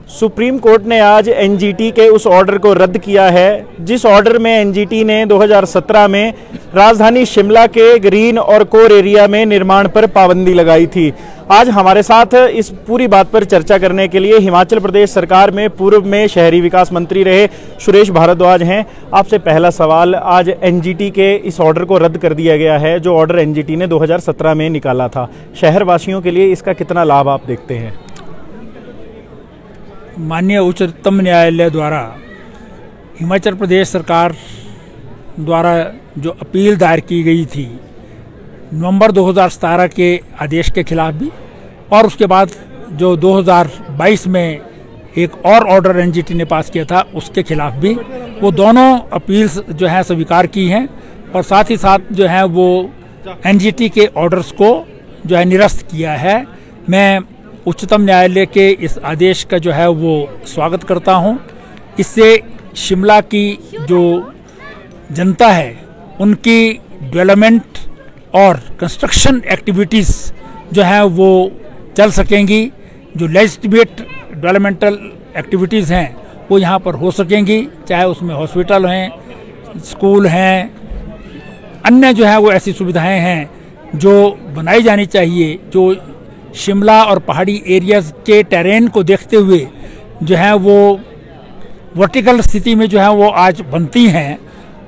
Supreme court ने आज NGT के उस ऑर्डर को रद्द किया है जिस ऑर्डर में एनजीटी ने 2017 में राजधानी शिमला के ग्रीन और कोर एरिया में निर्माण पर पाबंदी लगाई थी। आज हमारे साथ इस पूरी बात पर चर्चा करने के लिए हिमाचल प्रदेश सरकार में पूर्व में शहरी विकास मंत्री रहे सुरेश भारद्वाज हैं। आपसे पहला सवाल, आज एनजीटी के इस ऑर्डर को रद्द कर दिया गया है जो ऑर्डर एनजीटी ने 2017 में निकाला था। शहर वासियों के लिए इसका कितना लाभ आप देखते हैं? माननीय उच्चतम न्यायालय द्वारा हिमाचल प्रदेश सरकार द्वारा जो अपील दायर की गई थी नवंबर 2017 के आदेश के खिलाफ भी, और उसके बाद जो 2022 में एक और ऑर्डर एनजीटी ने पास किया था उसके खिलाफ भी, वो दोनों अपील्स जो है स्वीकार की हैं और साथ ही साथ जो है वो एनजीटी के ऑर्डर्स को जो है निरस्त किया है। मैं उच्चतम न्यायालय के इस आदेश का जो है वो स्वागत करता हूं। इससे शिमला की जो जनता है उनकी डेवलपमेंट और कंस्ट्रक्शन एक्टिविटीज़ जो है वो चल सकेंगी। जो लेजिटिमेट डेवलपमेंटल एक्टिविटीज़ हैं वो यहाँ पर हो सकेंगी, चाहे उसमें हॉस्पिटल हैं, स्कूल हैं, अन्य जो है वो ऐसी सुविधाएं हैं जो बनाई जानी चाहिए, जो शिमला और पहाड़ी एरियाज के टेरेन को देखते हुए जो है वो वर्टिकल स्थिति में जो है वो आज बनती हैं,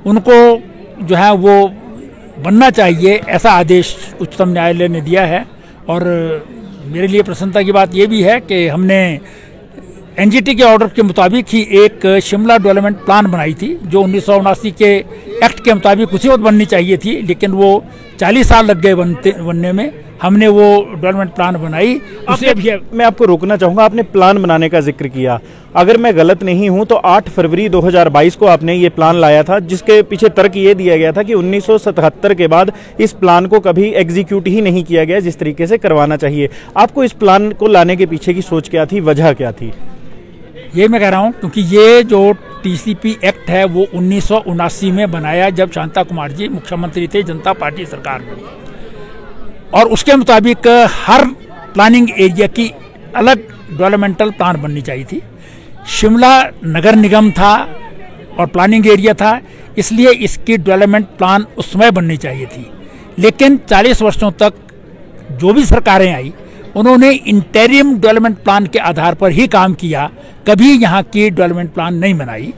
उनको जो है वो बनना चाहिए, ऐसा आदेश उच्चतम न्यायालय ने दिया है। और मेरे लिए प्रसन्नता की बात ये भी है कि हमने एनजीटी के ऑर्डर के मुताबिक ही एक शिमला डेवलपमेंट प्लान बनाई थी जो 1979 के एक्ट के मुताबिक उसी वक्त बननी चाहिए थी, लेकिन वो 40 साल लग गए बनने में। हमने वो डेवलपमेंट प्लान बनाई। उसे भी मैं आपको रोकना चाहूँगा, आपने प्लान बनाने का जिक्र किया। अगर मैं गलत नहीं हूँ तो 8 फरवरी 2022 को आपने ये प्लान लाया था, जिसके पीछे तर्क ये दिया गया था कि 1977 के बाद इस प्लान को कभी एग्जीक्यूट ही नहीं किया गया जिस तरीके से करवाना चाहिए। आपको इस प्लान को लाने के पीछे की सोच क्या थी, वजह क्या थी? ये मैं कह रहा हूँ क्योंकि ये जो टीसीपी एक्ट है वो 1979 में बनाया जब शांता कुमार जी मुख्यमंत्री थे जनता पार्टी सरकार में, और उसके मुताबिक हर प्लानिंग एरिया की अलग डेवलपमेंटल प्लान बननी चाहिए थी। शिमला नगर निगम था और प्लानिंग एरिया था, इसलिए इसकी डेवलपमेंट प्लान उस समय बननी चाहिए थी। लेकिन 40 वर्षों तक जो भी सरकारें आई उन्होंने इंटरिम डेवलपमेंट प्लान के आधार पर ही काम किया, कभी यहाँ की डेवलपमेंट प्लान नहीं बनाई।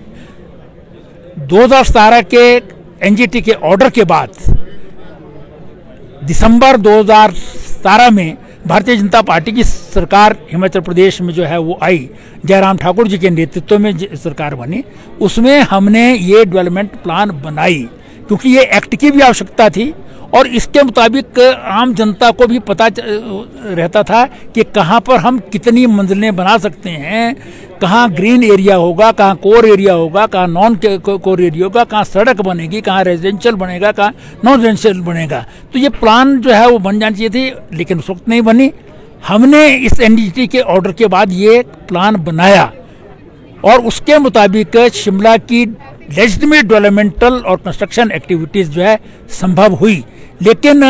2017 के एनजीटी के ऑर्डर के बाद दिसंबर 2017 में भारतीय जनता पार्टी की सरकार हिमाचल प्रदेश में जो है वो आई, जयराम ठाकुर जी के नेतृत्व में सरकार बनी। उसमें हमने ये डेवलपमेंट प्लान बनाई क्योंकि ये एक्ट की भी आवश्यकता थी और इसके मुताबिक आम जनता को भी पता रहता था कि कहाँ पर हम कितनी मंजिलें बना सकते हैं, कहाँ ग्रीन एरिया होगा, कहाँ कोर एरिया होगा, कहाँ नॉन कोर एरिया होगा, कहाँ सड़क बनेगी, कहाँ रेजिडेंशियल बनेगा, कहाँ नॉन रेजिडेंशियल बनेगा। तो ये प्लान जो है वो बन जानी चाहिए थी, लेकिन उस वक्त नहीं बनी। हमने इस एनजीटी के ऑर्डर के बाद ये प्लान बनाया और उसके मुताबिक शिमला की लेजिटिमेट डेवलपमेंटल और कंस्ट्रक्शन एक्टिविटीज़ जो है संभव हुई। लेकिन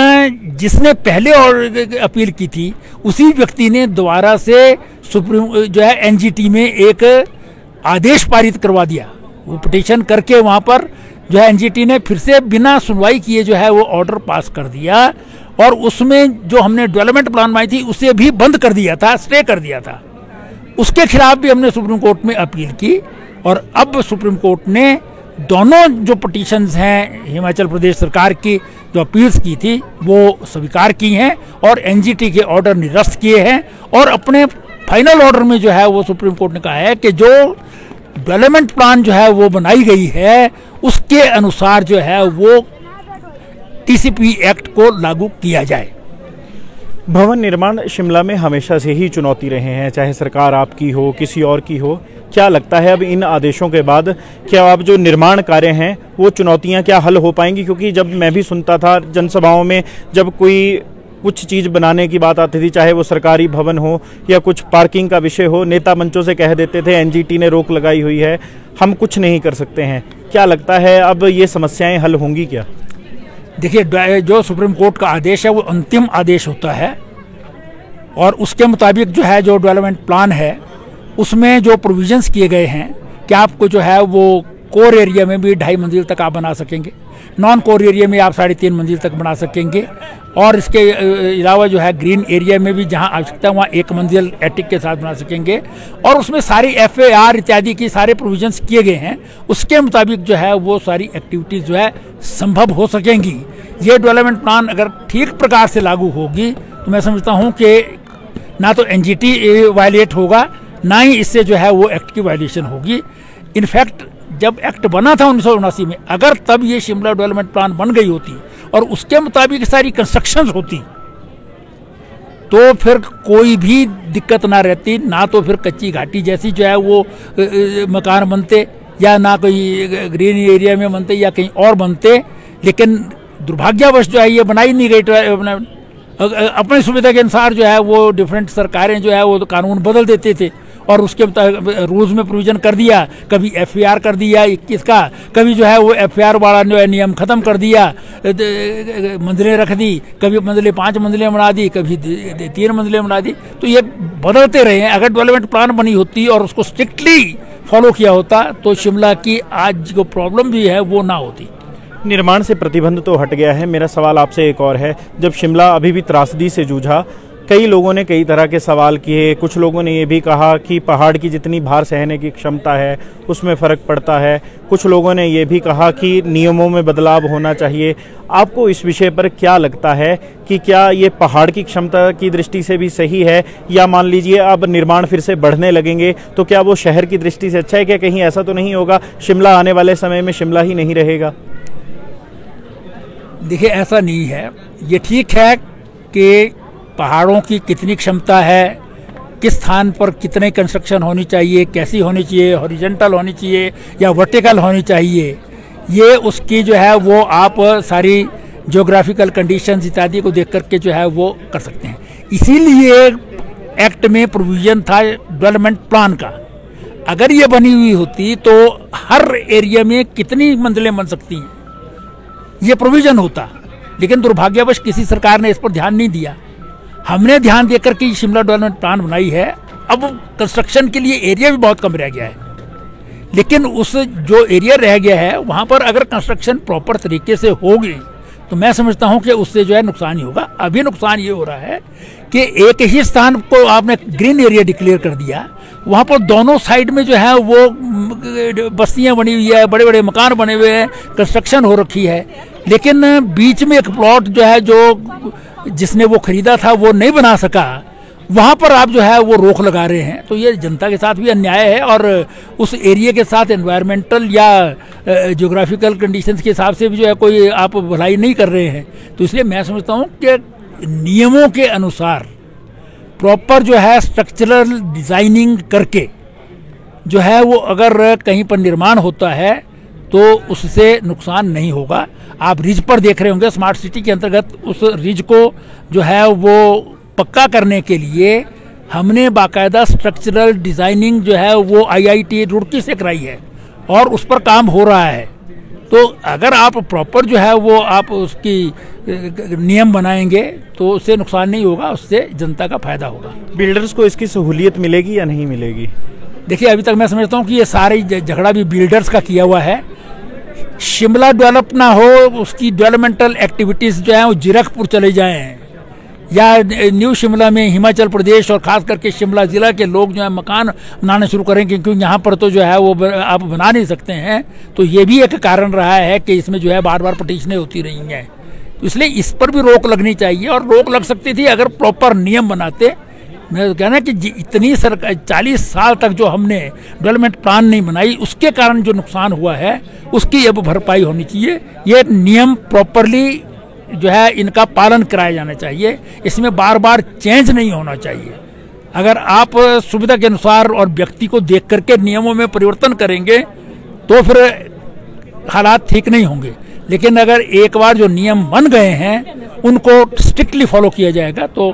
जिसने पहले और अपील की थी उसी व्यक्ति ने दोबारा से सुप्रीम जो है एनजीटी में एक आदेश पारित करवा दिया। वो पिटीशन करके वहाँ पर जो है एनजीटी ने फिर से बिना सुनवाई किए जो है वो ऑर्डर पास कर दिया और उसमें जो हमने डेवलपमेंट प्लान बनाई थी उसे भी बंद कर दिया था, स्टे कर दिया था। उसके खिलाफ भी हमने सुप्रीम कोर्ट में अपील की और अब सुप्रीम कोर्ट ने दोनों जो पिटीशंस हैं हिमाचल प्रदेश सरकार की जो अपील्स की थी वो स्वीकार की हैं और एनजीटी के ऑर्डर निरस्त किए हैं। और अपने फाइनल ऑर्डर में जो है वो सुप्रीम कोर्ट ने कहा है कि जो डेवलपमेंट प्लान जो है वो बनाई गई है उसके अनुसार जो है वो टीसीपी एक्ट को लागू किया जाए। भवन निर्माण शिमला में हमेशा से ही चुनौती रहे हैं, चाहे सरकार आपकी हो किसी और की हो। क्या लगता है अब इन आदेशों के बाद क्या अब जो निर्माण कार्य हैं वो चुनौतियां क्या हल हो पाएंगी? क्योंकि जब मैं भी सुनता था जनसभाओं में जब कोई कुछ चीज़ बनाने की बात आती थी, चाहे वो सरकारी भवन हो या कुछ पार्किंग का विषय हो, नेता मंचों से कह देते थे एनजीटी ने रोक लगाई हुई है, हम कुछ नहीं कर सकते हैं। क्या लगता है अब ये समस्याएं हल होंगी क्या? देखिए, जो सुप्रीम कोर्ट का आदेश है वो अंतिम आदेश होता है और उसके मुताबिक जो है जो डेवलपमेंट प्लान है उसमें जो प्रोविजंस किए गए हैं कि आपको जो है वो कोर एरिया में भी 2.5 मंजिल तक आप बना सकेंगे, नॉन कोर एरिया में आप 3.5 मंजिल तक बना सकेंगे, और इसके अलावा जो है ग्रीन एरिया में भी जहां आवश्यकता है वहाँ 1 मंजिल एटिक के साथ बना सकेंगे। और उसमें सारी FAR इत्यादि की सारे प्रोविजंस किए गए हैं, उसके मुताबिक जो है वो सारी एक्टिविटीज़ जो है संभव हो सकेंगी। ये डेवलपमेंट प्लान अगर ठीक प्रकार से लागू होगी तो मैं समझता हूँ कि ना तो NGT वायलेट होगा, ना ही इससे जो है वो एक्ट की वायलेशन होगी। इनफैक्ट जब एक्ट बना था 1979 में, अगर तब ये शिमला डेवलपमेंट प्लान बन गई होती और उसके मुताबिक सारी कंस्ट्रक्शंस होती तो फिर कोई भी दिक्कत ना रहती, ना तो फिर कच्ची घाटी जैसी जो है वो मकान बनते, या ना कोई ग्रीन एरिया में बनते या कहीं और बनते। लेकिन दुर्भाग्यवश जो है ये बनाई नहीं गई। अपनी सुविधा के अनुसार जो है वो डिफरेंट सरकारें जो है वो तो कानून बदल देते थे और उसके रूल्स में प्रोविजन कर दिया, कभी FAR कर दिया 21 का, कभी जो है वो FAR वाला जो है नियम ख़त्म कर दिया, मंजिलें रख दी, कभी मंजिलें 5 मंजिलें बना दी, कभी 3 मंजिलें बना दी। तो ये बदलते रहे हैं। अगर डेवलपमेंट प्लान बनी होती और उसको स्ट्रिक्टली फॉलो किया होता तो शिमला की आज जो प्रॉब्लम भी है वो ना होती। निर्माण से प्रतिबंध तो हट गया है। मेरा सवाल आपसे एक और है, जब शिमला अभी भी त्रासदी से जूझा, कई लोगों ने कई तरह के सवाल किए। कुछ लोगों ने ये भी कहा कि पहाड़ की जितनी भार सहने की क्षमता है उसमें फ़र्क पड़ता है। कुछ लोगों ने ये भी कहा कि नियमों में बदलाव होना चाहिए। आपको इस विषय पर क्या लगता है कि क्या ये पहाड़ की क्षमता की दृष्टि से भी सही है, या मान लीजिए अब निर्माण फिर से बढ़ने लगेंगे तो क्या वो शहर की दृष्टि से अच्छा है? क्या कहीं ऐसा तो नहीं होगा शिमला आने वाले समय में शिमला ही नहीं रहेगा? देखिए, ऐसा नहीं है। ये ठीक है कि पहाड़ों की कितनी क्षमता है, किस स्थान पर कितने कंस्ट्रक्शन होनी चाहिए, कैसी होनी चाहिए, हॉरिजॉन्टल होनी चाहिए या वर्टिकल होनी चाहिए, ये उसकी जो है वो आप सारी ज्योग्राफिकल कंडीशंस इत्यादि को देख करके जो है वो कर सकते हैं। इसीलिए एक्ट में प्रोविजन था डेवलपमेंट प्लान का। अगर ये बनी हुई होती तो हर एरिया में कितनी मंजिलें बन सकती हैं ये प्रोविजन होता, लेकिन दुर्भाग्यवश किसी सरकार ने इस पर ध्यान नहीं दिया। हमने ध्यान देकर के शिमला डेवलपमेंट प्लान बनाई है। अब कंस्ट्रक्शन के लिए एरिया भी बहुत कम रह गया है, लेकिन उस जो एरिया रह गया है वहाँ पर अगर कंस्ट्रक्शन प्रॉपर तरीके से होगी तो मैं समझता हूँ कि उससे जो है नुकसान ही होगा। अभी नुकसान ये हो रहा है कि एक ही स्थान को आपने ग्रीन एरिया डिक्लेयर कर दिया, वहाँ पर दोनों साइड में जो है वो बस्तियाँ बनी हुई है, बड़े बड़े मकान बने हुए हैं, कंस्ट्रक्शन हो रखी है, लेकिन बीच में एक प्लॉट जो है जो जिसने वो खरीदा था वो नहीं बना सका, वहाँ पर आप जो है वो रोक लगा रहे हैं। तो ये जनता के साथ भी अन्याय है और उस एरिया के साथ एनवायरमेंटल या ज्योग्राफिकल कंडीशंस के हिसाब से भी जो है कोई आप भलाई नहीं कर रहे हैं। तो इसलिए मैं समझता हूँ कि नियमों के अनुसार प्रॉपर जो है स्ट्रक्चरल डिज़ाइनिंग करके जो है वो अगर कहीं पर निर्माण होता है तो उससे नुकसान नहीं होगा। आप रिज पर देख रहे होंगे, स्मार्ट सिटी के अंतर्गत उस रिज को जो है वो पक्का करने के लिए हमने बाकायदा स्ट्रक्चरल डिज़ाइनिंग जो है वो IIT रुड़की से कराई है और उस पर काम हो रहा है। तो अगर आप प्रॉपर जो है वो आप उसकी नियम बनाएंगे तो उससे नुकसान नहीं होगा, उससे जनता का फायदा होगा। बिल्डर्स को इसकी सहूलियत मिलेगी या नहीं मिलेगी? देखिए, अभी तक मैं समझता हूँ कि ये सारी झगड़ा भी बिल्डर्स का किया हुआ है। शिमला डेवलप ना हो, उसकी डेवलपमेंटल एक्टिविटीज़ जो है वो जीरकपुर चले जाएं या न्यू शिमला में हिमाचल प्रदेश और ख़ास करके शिमला ज़िला के लोग जो है मकान बनाना शुरू करें, क्योंकि यहाँ पर तो जो है वो आप बना नहीं सकते हैं। तो ये भी एक कारण रहा है कि इसमें जो है बार बार पटिशनें होती रही हैं। तो इसलिए इस पर भी रोक लगनी चाहिए और रोक लग सकती थी अगर प्रॉपर नियम बनाते। मैं तो कहना कि इतनी 40 साल तक जो हमने डेवलपमेंट प्लान नहीं बनाई, उसके कारण जो नुकसान हुआ है उसकी अब भरपाई होनी चाहिए। ये नियम प्रॉपरली जो है इनका पालन कराया जाना चाहिए, इसमें बार बार चेंज नहीं होना चाहिए। अगर आप सुविधा के अनुसार और व्यक्ति को देख करके नियमों में परिवर्तन करेंगे तो फिर हालात ठीक नहीं होंगे। लेकिन अगर एक बार जो नियम बन गए हैं उनको स्ट्रिक्टली फॉलो किया जाएगा तो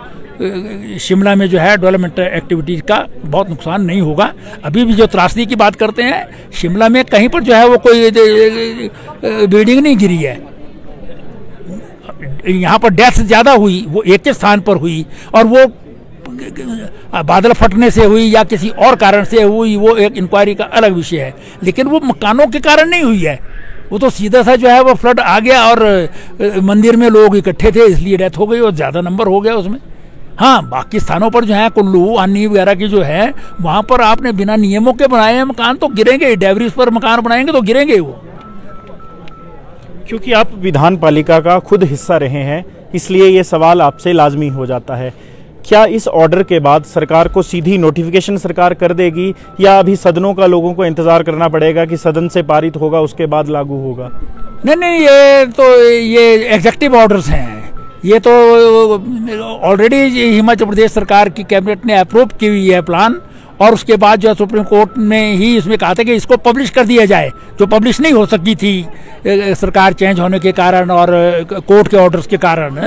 शिमला में जो है डेवलपमेंट एक्टिविटीज़ का बहुत नुकसान नहीं होगा। अभी भी जो त्रासदी की बात करते हैं, शिमला में कहीं पर जो है वो कोई बिल्डिंग नहीं गिरी है। यहाँ पर डेथ ज़्यादा हुई, वो एक के स्थान पर हुई और वो बादल फटने से हुई या किसी और कारण से हुई, वो एक इंक्वायरी का अलग विषय है, लेकिन वो मकानों के कारण नहीं हुई है। वो तो सीधा सा जो है वो फ्लड आ गया और मंदिर में लोग इकट्ठे थे इसलिए डेथ हो गई और ज़्यादा नंबर हो गया उसमें। हाँ, बाकी स्थानों पर जो है कुल्लू आनी वगैरह की जो है वहाँ पर आपने बिना नियमों के बनाए हैं मकान तो गिरेंगे, डेवरीज पर मकान बनाएंगे तो गिरेंगे वो। क्योंकि आप विधान पालिका का खुद हिस्सा रहे हैं इसलिए ये सवाल आपसे लाजमी हो जाता है, क्या इस ऑर्डर के बाद सरकार को सीधी नोटिफिकेशन सरकार कर देगी या अभी सदनों का लोगों को इंतजार करना पड़ेगा कि सदन से पारित होगा उसके बाद लागू होगा? नहीं, ये एग्जेक्टिव ऑर्डर्स हैं। ये तो ऑलरेडी हिमाचल प्रदेश सरकार की कैबिनेट ने अप्रूव की हुई है प्लान, और उसके बाद जो है सुप्रीम कोर्ट ने ही इसमें कहा था कि इसको पब्लिश कर दिया जाए, जो पब्लिश नहीं हो सकती थी सरकार चेंज होने के कारण और कोर्ट के ऑर्डर्स के कारण।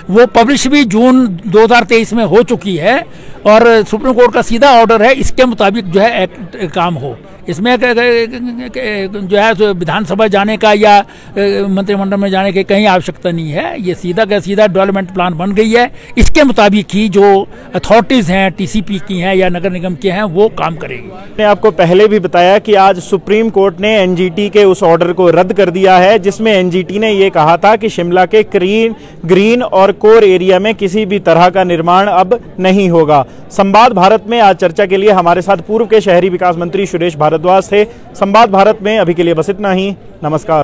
वो पब्लिश भी जून 2023 में हो चुकी है और सुप्रीम कोर्ट का सीधा ऑर्डर है इसके मुताबिक जो है काम हो। इसमें जो है विधानसभा जाने का या मंत्रिमंडल में जाने की कहीं आवश्यकता नहीं है। ये सीधा का सीधा डेवलपमेंट प्लान बन गई है, इसके मुताबिक ही जो अथॉरिटीज़ हैं टीसीपी की हैं या नगर निगम के हैं वो काम करेगी। मैंने आपको पहले भी बताया कि आज सुप्रीम कोर्ट ने एनजीटी के उस ऑर्डर को रद्द कर दिया है जिसमें एनजीटी ने ये कहा था कि शिमला के ग्रीन और कोर एरिया में किसी भी तरह का निर्माण अब नहीं होगा। संवाद भारत में आज चर्चा के लिए हमारे साथ पूर्व के शहरी विकास मंत्री सुरेश भारद्वाज थे। संवाद भारत में अभी के लिए बस इतना ही। नमस्कार।